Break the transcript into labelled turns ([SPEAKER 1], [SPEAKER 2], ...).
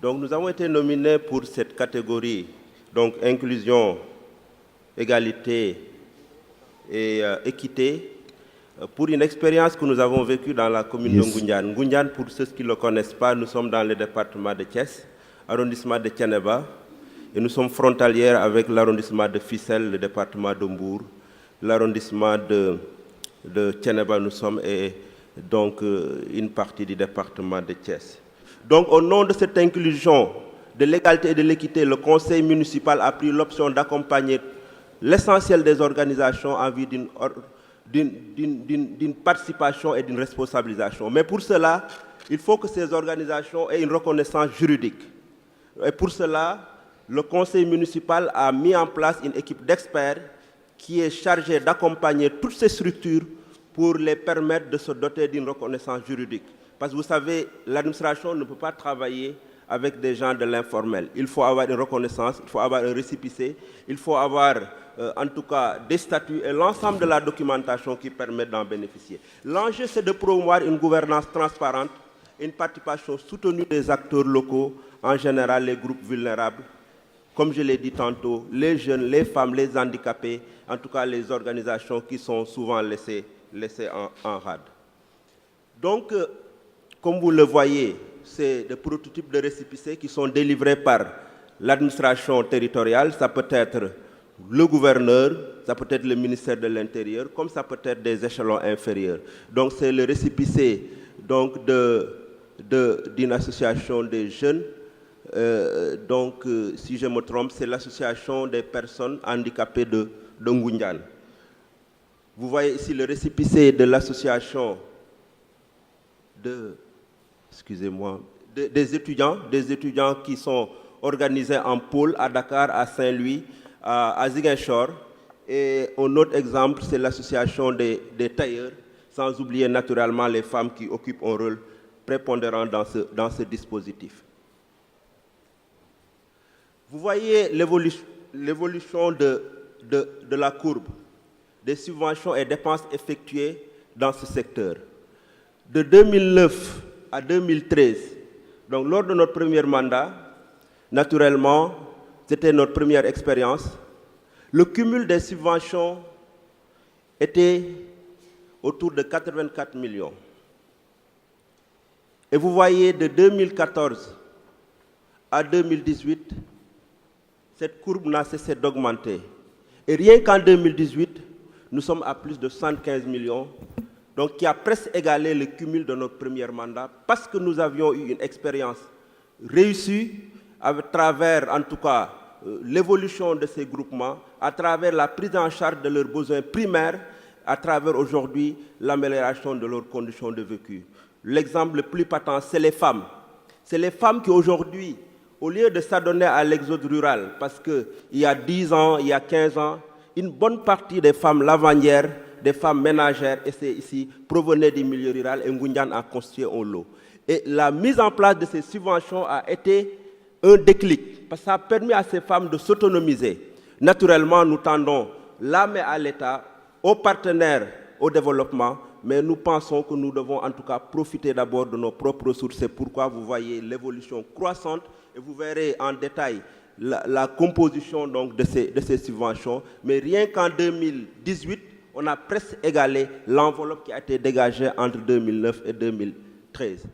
[SPEAKER 1] Donc nous avons été nominés pour cette catégorie, donc inclusion, égalité et équité, pour une expérience que nous avons vécue dans la commune de Ngoundiane. Ngoundiane, pour ceux qui ne le connaissent pas, nous sommes dans le département de Thiès, arrondissement de Thiénaba, et nous sommes frontalières avec l'arrondissement de Fissel, le département de Mbour, l'arrondissement de Thiénaba, nous sommes, et donc une partie du département de Thiès. Donc, au nom de cette inclusion, de l'égalité et de l'équité, le conseil municipal a pris l'option d'accompagner l'essentiel des organisations en vue d'une participation et d'une responsabilisation. Mais pour cela, il faut que ces organisations aient une reconnaissance juridique. Et pour cela, le conseil municipal a mis en place une équipe d'experts qui est chargée d'accompagner toutes ces structures pour les permettre de se doter d'une reconnaissance juridique. Parce que vous savez, l'administration ne peut pas travailler avec des gens de l'informel. Il faut avoir une reconnaissance, il faut avoir un récépissé, il faut avoir en tout cas des statuts et l'ensemble de la documentation qui permet d'en bénéficier. L'enjeu, c'est de promouvoir une gouvernance transparente et une participation soutenue des acteurs locaux, en général les groupes vulnérables, comme je l'ai dit tantôt, les jeunes, les femmes, les handicapés, en tout cas les organisations qui sont souvent laissées en rade. Donc, comme vous le voyez, c'est des prototypes de récépissés qui sont délivrés par l'administration territoriale. Ça peut être le gouverneur, ça peut être le ministère de l'Intérieur, comme ça peut être des échelons inférieurs. Donc, c'est le récépissé d'une association des jeunes. Si je me trompe, c'est l'association des personnes handicapées de Ngoundiane. Vous voyez ici le récépissé de l'association des étudiants qui sont organisés en pôle à Dakar, à Saint-Louis, à Ziguinchor. Et un autre exemple, c'est l'association des tailleurs, sans oublier naturellement les femmes qui occupent un rôle prépondérant dans ce dispositif. Vous voyez l'évolution de la courbe des subventions et dépenses effectuées dans ce secteur. De 2009 à 2013, donc lors de notre premier mandat, naturellement, c'était notre première expérience, le cumul des subventions était autour de 84 millions. Et vous voyez, de 2014 à 2018, cette courbe n'a cessé d'augmenter. Et rien qu'en 2018, nous sommes à plus de 115 millions, donc qui a presque égalé le cumul de notre premier mandat, parce que nous avions eu une expérience réussie à travers, en tout cas, l'évolution de ces groupements, à travers la prise en charge de leurs besoins primaires, à travers aujourd'hui l'amélioration de leurs conditions de vécu. L'exemple le plus patent, c'est les femmes. C'est les femmes qui aujourd'hui, au lieu de s'adonner à l'exode rural, parce qu'il y a 10 ans, il y a 15 ans, une bonne partie des femmes lavandières, des femmes ménagères, provenaient du milieu rural et Ngoundiane a construit un lot. Et la mise en place de ces subventions a été un déclic, parce que ça a permis à ces femmes de s'autonomiser. Naturellement, nous tendons la main à l'État, aux partenaires au développement, mais nous pensons que nous devons en tout cas profiter d'abord de nos propres ressources. C'est pourquoi vous voyez l'évolution croissante et vous verrez en détail la composition donc, de ces subventions. Mais rien qu'en 2018, on a presque égalé l'enveloppe qui a été dégagée entre 2009 et 2013.